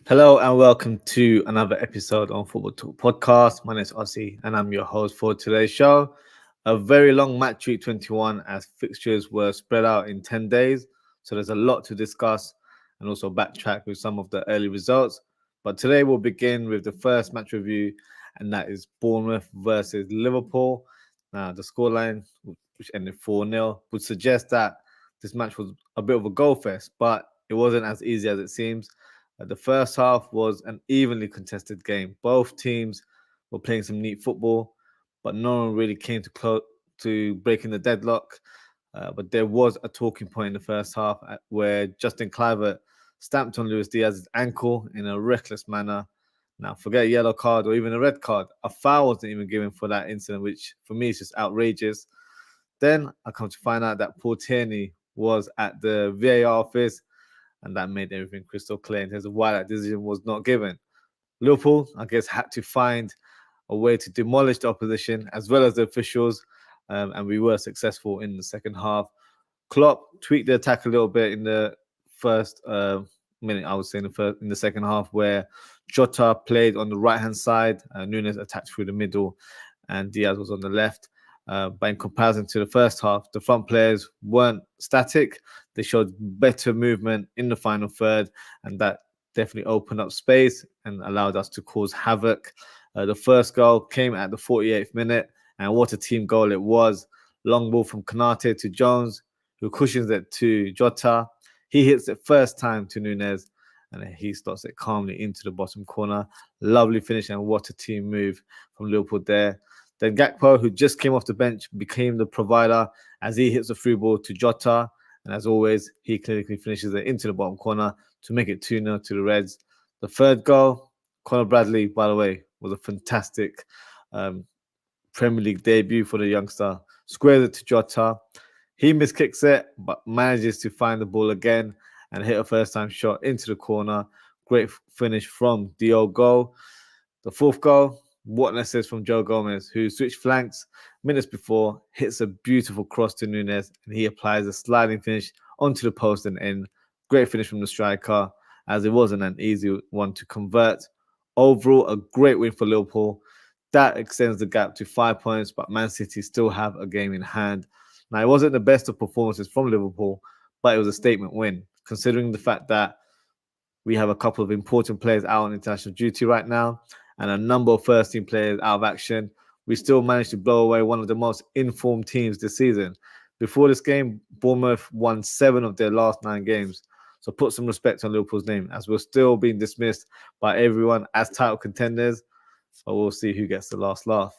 Hello and welcome to another episode on Football Talk Podcast. My name is Ozzie and I'm your host for today's show. A very long match week 21 as fixtures were spread out in 10 days. So there's a lot to discuss and also backtrack with some of the early results. But today we'll begin with the first match review, and that is Bournemouth versus Liverpool. Now, the scoreline, which ended 4-0, would suggest that this match was a bit of a goal fest, but it wasn't as easy as it seems. The first half was an evenly contested game. Both teams were playing some neat football, but no one really came to breaking the deadlock. But there was a talking point in the first half where Justin Kluivert stamped on Luis Diaz's ankle in a reckless manner. Now, forget a yellow card or even a red card. A foul wasn't even given for that incident, which for me is just outrageous. Then I come to find out that Paul Tierney was at the VAR office, and that made everything crystal clear in terms of why that decision was not given. Liverpool, I guess, had to find a way to demolish the opposition as well as the officials, and we were successful in the second half. Klopp tweaked the attack a little bit in the first minute, I would say, in the second half, where Jota played on the right-hand side, Nunez attacked through the middle, and Diaz was on the left. But in comparison to the first half, the front players weren't static. They showed better movement in the final third, and that definitely opened up space and allowed us to cause havoc. The first goal came at the 48th minute, and what a team goal it was. Long ball from Konate to Jones, who cushions it to Jota. He hits it first time to Nunez, and then he slots it calmly into the bottom corner. Lovely finish, and what a team move from Liverpool there. Then Gakpo, who just came off the bench, became the provider as he hits a through ball to Jota. And as always, he clinically finishes it into the bottom corner to make it 2-0 to the Reds. The third goal, Conor Bradley, by the way, was a fantastic Premier League debut for the youngster. Squares it to Jota. He miskicks it, but manages to find the ball again and hit a first-time shot into the corner. Great finish from Diogo. The fourth goal, what an assist from Joe Gomez, who switched flanks minutes before, hits a beautiful cross to Nunez, and he applies a sliding finish onto the post and in. Great finish from the striker, as it wasn't an easy one to convert. Overall, a great win for Liverpool. That extends the gap to 5 points, but Man City still have a game in hand. Now, it wasn't the best of performances from Liverpool, but it was a statement win, considering the fact that we have a couple of important players out on international duty right now, and a number of first-team players out of action. We still managed to blow away one of the most informed teams this season. Before this game, Bournemouth won 7 of their last 9 games. So put some respect on Liverpool's name, as we're still being dismissed by everyone as title contenders. But we'll see who gets the last laugh.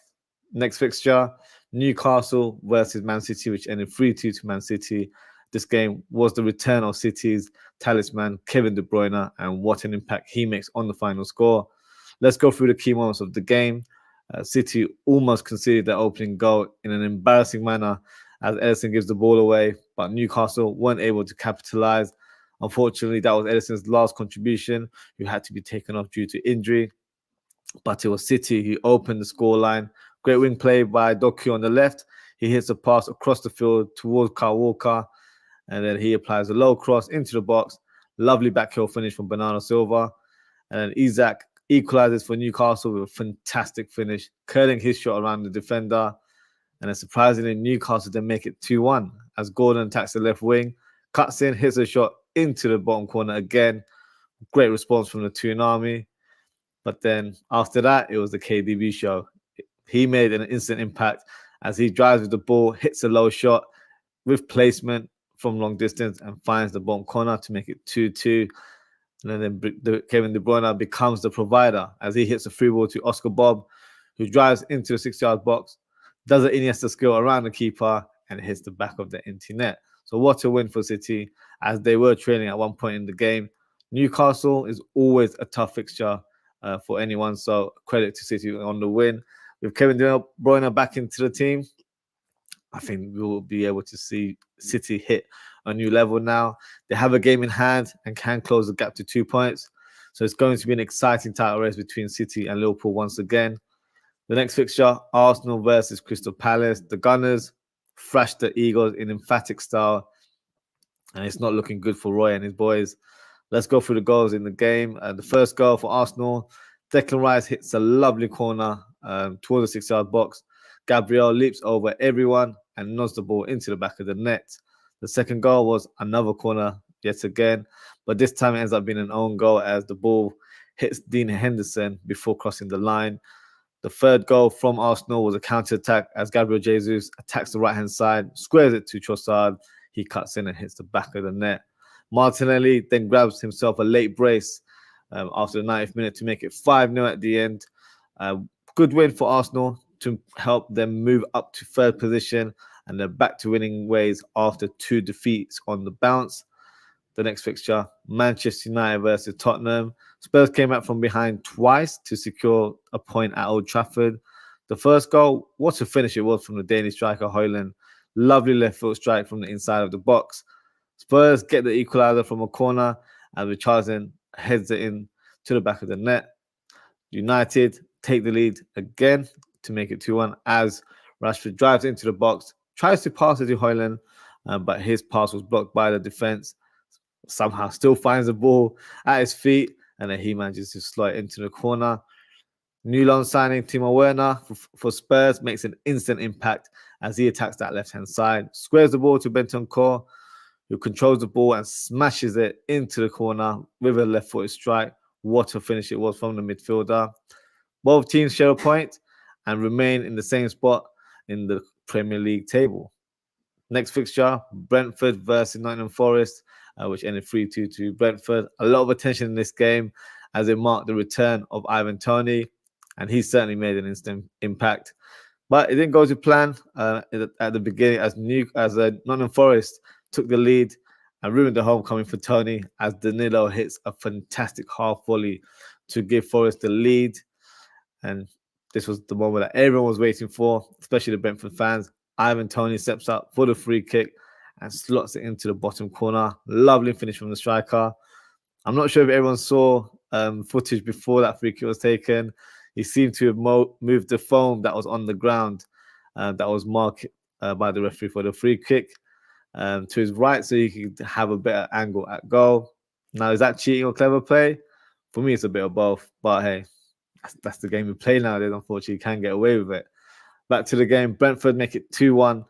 Next fixture, Newcastle versus Man City, which ended 3-2 to Man City. This game was the return of City's talisman, Kevin De Bruyne, and what an impact he makes on the final score. Let's go through the key moments of the game. City almost conceded their opening goal in an embarrassing manner as Ederson gives the ball away, but Newcastle weren't able to capitalize. Unfortunately, that was Ederson's last contribution, who had to be taken off due to injury. But it was City who opened the scoreline. Great wing play by Doku on the left. He hits a pass across the field towards Kyle Walker, and then he applies a low cross into the box. Lovely backheel finish from Bernardo Silva. And then Isak equalizes for Newcastle with a fantastic finish, curling his shot around the defender. And then surprisingly, Newcastle then make it 2-1 as Gordon attacks the left wing, cuts in, hits a shot into the bottom corner again. Great response from the Toon Army. But then after that, it was the KDB show. He made an instant impact as he drives with the ball, hits a low shot with placement from long distance and finds the bottom corner to make it 2-2. And then Kevin De Bruyne becomes the provider as he hits a free ball to Oscar Bob, who drives into the 6-yard box, does an Iniesta skill around the keeper, and hits the back of the empty net. So what a win for City, as they were trailing at one point in the game. Newcastle is always a tough fixture for anyone, so credit to City on the win. With Kevin De Bruyne back into the team, I think we will be able to see City hit a new level now. They have a game in hand and can close the gap to 2 points. So it's going to be an exciting title race between City and Liverpool once again. The next fixture, Arsenal versus Crystal Palace. The Gunners thrashed the Eagles in emphatic style. and it's not looking good for Roy and his boys. Let's go through the goals in the game. The first goal for Arsenal, Declan Rice hits a lovely corner towards the 6-yard box. Gabriel leaps over everyone and nods the ball into the back of the net. The second goal was another corner yet again, but this time it ends up being an own goal as the ball hits Dean Henderson before crossing the line. The third goal from Arsenal was a counter-attack as Gabriel Jesus attacks the right-hand side, squares it to Trossard. He cuts in and hits the back of the net. Martinelli then grabs himself a late brace after the 90th minute to make it 5-0 at the end. Good win for Arsenal to help them move up to third position, and they're back to winning ways after 2 defeats on the bounce. The next fixture, Manchester United versus Tottenham. Spurs came out from behind twice to secure a point at Old Trafford. The first goal, what a finish it was from the Danish striker Højlund. Lovely left foot strike from the inside of the box. Spurs get the equaliser from a corner and Richarlison heads it in to the back of the net. United take the lead again to make it 2-1 as Rashford drives into the box, tries to pass it to Højlund, but his pass was blocked by the defence. Somehow still finds the ball at his feet, and then he manages to slot it into the corner. New loan signing Timo Werner for Spurs makes an instant impact as he attacks that left-hand side, squares the ball to Bentancur, who controls the ball and smashes it into the corner with a left-footed strike. What a finish it was from the midfielder. Both teams share a point and remain in the same spot in the Premier League table. Next fixture, Brentford versus Nottingham Forest, which ended 3-2 to Brentford. A lot of attention in this game as it marked the return of Ivan Toney, and he certainly made an instant impact. But it didn't go to plan at the beginning as Nottingham Forest took the lead and ruined the homecoming for Toney as Danilo hits a fantastic half volley to give Forest the lead. And this was the moment that everyone was waiting for, especially the Brentford fans. Ivan Toney steps up for the free kick and slots it into the bottom corner. Lovely finish from the striker. I'm not sure if everyone saw footage before that free kick was taken. He seemed to have moved the foam that was on the ground that was marked by the referee for the free kick to his right so he could have a better angle at goal. Now, is that cheating or clever play? For me, it's a bit of both. But hey, that's the game we play nowadays. Unfortunately, you can get away with it. Back to the game. Brentford make it 2-1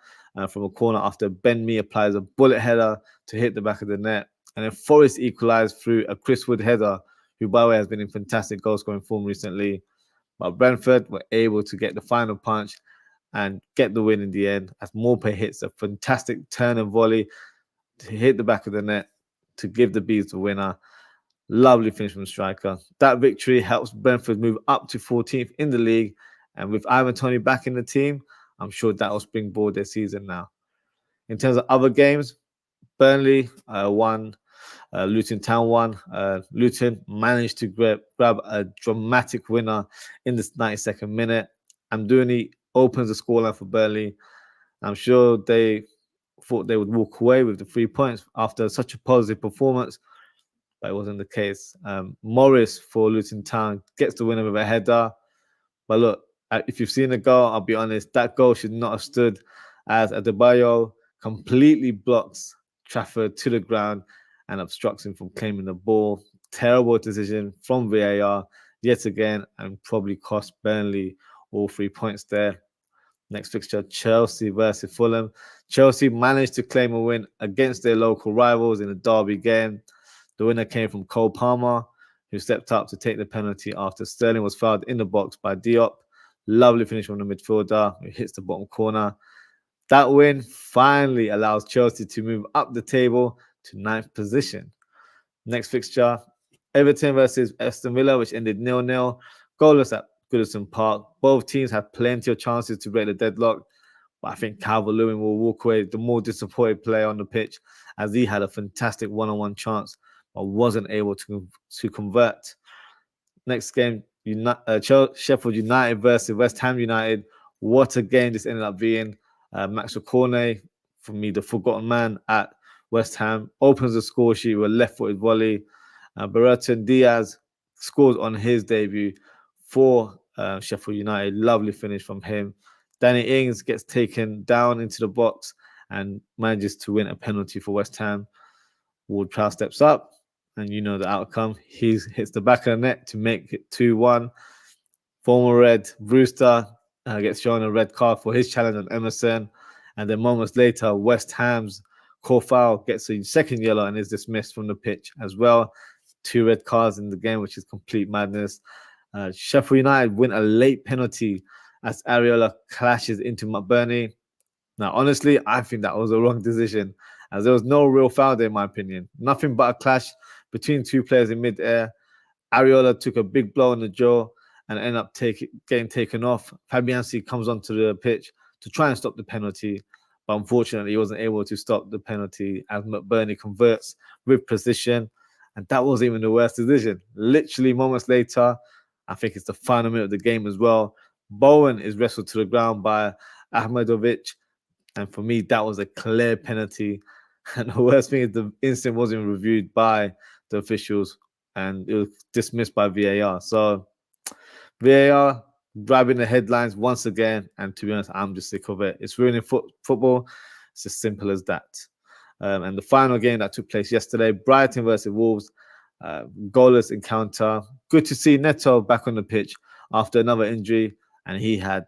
from a corner after Ben Mee applies a bullet header to hit the back of the net. And then Forest equalised through a Chris Wood header, who, by the way, has been in fantastic goal-scoring form recently. But Brentford were able to get the final punch and get the win in the end as Maupay hits a fantastic turn and volley to hit the back of the net to give the Bees the winner. Lovely finish from the striker. That victory helps Brentford move up to 14th in the league. And with Ivan Toney back in the team, I'm sure that will springboard their season now. In terms of other games, Burnley won, Luton Town won. Luton managed to grab a dramatic winner in the 92nd minute. Amdouni opens the scoreline for Burnley. I'm sure they thought they would walk away with the 3 points after such a positive performance, but it wasn't the case. Morris for Luton Town gets the winner with a header. But look, if you've seen the goal, I'll be honest, that goal should not have stood as Adebayo completely blocks Trafford to the ground and obstructs him from claiming the ball. Terrible decision from VAR yet again and probably cost Burnley all 3 points there. Next fixture, Chelsea versus Fulham. Chelsea managed to claim a win against their local rivals in a derby game. The winner came from Cole Palmer, who stepped up to take the penalty after Sterling was fouled in the box by Diop. Lovely finish from the midfielder who hits the bottom corner. That win finally allows Chelsea to move up the table to 9th position. Next fixture, Everton versus Aston Villa, which ended 0-0. Goalless at Goodison Park. Both teams had plenty of chances to break the deadlock, but I think Calvert-Lewin will walk away the more disappointed player on the pitch as he had a fantastic one-on-one chance but wasn't able to convert. Next game, Sheffield United versus West Ham United. What a game this ended up being. Maxwell Cornet, for me, the forgotten man at West Ham, opens the score sheet with a left-footed volley. Brereton Diaz scores on his debut for Sheffield United. Lovely finish from him. Danny Ings gets taken down into the box and manages to win a penalty for West Ham. Ward-Prowse steps up, and you know the outcome. He hits the back of the net to make it 2-1. Former Red Brewster gets shown a red card for his challenge on Emerson. And then moments later, West Ham's Corfal gets a second yellow and is dismissed from the pitch as well. 2 red cards in the game, which is complete madness. Sheffield United win a late penalty as Areola clashes into McBurney. Now, honestly, I think that was a wrong decision, as there was no real foul there, in my opinion. Nothing but a clash between 2 players in mid-air. Areola took a big blow in the jaw and ended up getting taken off. Fabianski comes onto the pitch to try and stop the penalty, but unfortunately, he wasn't able to stop the penalty as McBurney converts with precision. And that wasn't even the worst decision. Literally moments later, I think it's the final minute of the game as well, Bowen is wrestled to the ground by Ahmedovic. And for me, that was a clear penalty. And the worst thing is the incident wasn't reviewed by the officials and it was dismissed by VAR. So VAR grabbing the headlines once again. And to be honest, I'm just sick of it. It's ruining football. It's as simple as that. And the final game that took place yesterday, Brighton versus Wolves, goalless encounter. Good to see Neto back on the pitch after another injury. And he had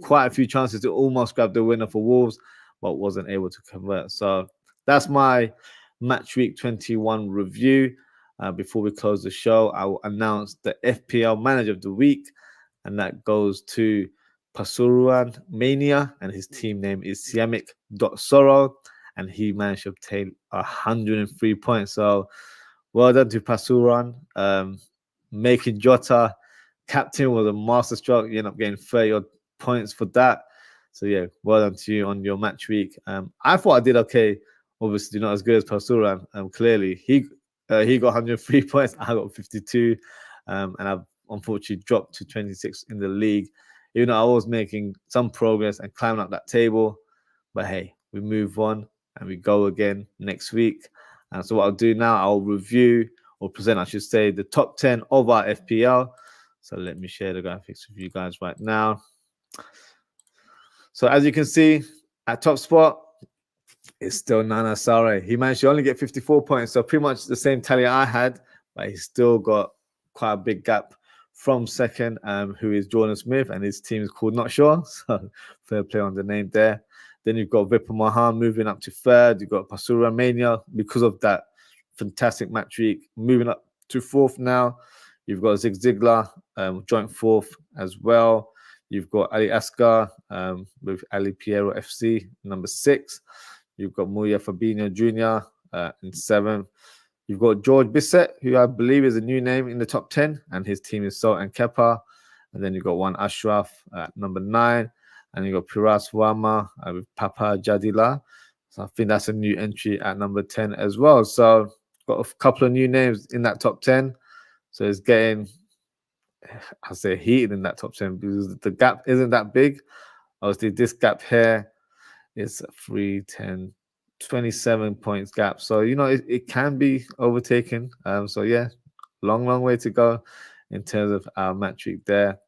quite a few chances to almost grab the winner for Wolves, but wasn't able to convert. So that's my match week 21 review. Before we close the show, I will announce the FPL Manager of the Week, and that goes to Pasuruan Mania, and his team name is Siamic.Soro, and he managed to obtain 103 points. So well done to Pasuruan. Making Jota captain was a masterstroke. You end up getting 30 points for that. So yeah, well done to you on your match week. I thought I did okay. Obviously not as good as Pasuran. Clearly he got 103 points. I got 52, and I've unfortunately dropped to 26 in the league. Even though I was making some progress and climbing up that table, but hey, we move on and we go again next week. And so what I'll do now, I'll review or present, I should say, the top 10 of our FPL. So let me share the graphics with you guys right now. So as you can see, at top spot, it's still Nana Sare. He managed to only get 54 points, so pretty much the same tally I had, but he's still got quite a big gap from second, who is Jordan Smith, and his team is called Not Sure. So fair play on the name there. Then you've got Vipul Mahan moving up to third. You've got Pasura Mania because of that fantastic match week, moving up to fourth now. You've got Zig Ziglar, joint fourth as well. You've got Ali Ascar with Ali Piero FC, number 6. You've got Muya Fabinho Jr. In 7th. You've got George Bissett, who I believe is a new name in the top 10, and his team is Salt and Kepa. And then you've got one Ashraf at number 9. And you've got Piras Wama with Papa Jadila. So I think that's a new entry at number 10 as well. So got a couple of new names in that top 10. So it's getting, I say, heated in that top 10 because the gap isn't that big. Obviously, this gap here is 3, 10, 27 points gap. So, you know, it can be overtaken. So, yeah, long way to go in terms of our match week there.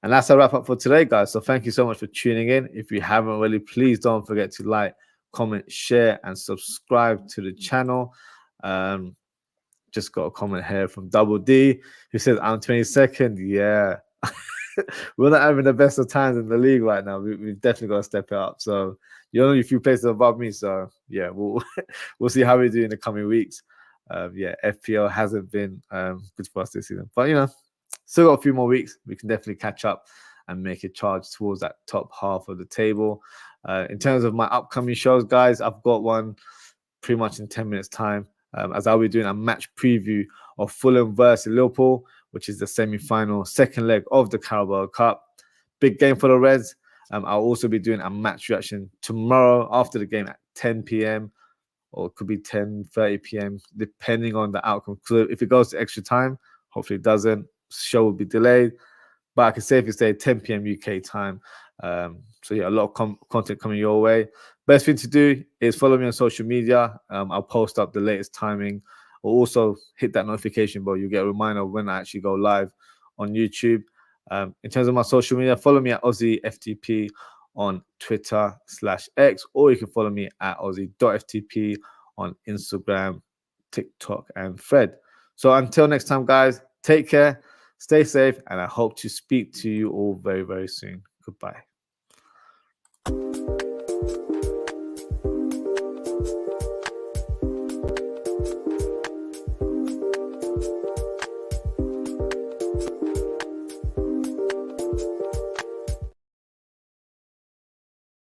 And that's a wrap up for today, guys. So thank you so much for tuning in. If you haven't already, please don't forget to like, comment, share, and subscribe to the channel. Just got a comment here from Double D who says, I'm 22nd. Yeah. We're not having the best of times in the league right now. We've definitely got to step it up. So you're only a few places above me. So yeah, we'll see how we do in the coming weeks. Yeah, FPL hasn't been good for us this season. But, you know, still got a few more weeks. We can definitely catch up and make a charge towards that top half of the table. In terms of my upcoming shows, guys, I've got one pretty much in 10 minutes time, as I'll be doing a match preview of Fulham versus Liverpool, which is the semi-final second leg of the Carabao Cup. Big game for the Reds. I'll also be doing a match reaction tomorrow after the game at 10 p.m. or it could be 10:30 p.m. depending on the outcome. So if it goes to extra time, hopefully it doesn't, show will be delayed, but I can safely say 10 p.m. UK time. So yeah, a lot of content coming your way. Best thing to do is follow me on social media. I'll post up the latest timing, or also hit that notification bell. You get a reminder when I actually go live on YouTube. In terms of my social media, follow me at Ozzie FTP on Twitter /X, or you can follow me at Ozzie.ftp on Instagram, TikTok, and Thread. So until next time, guys, take care, stay safe, and I hope to speak to you all very, very soon. Goodbye.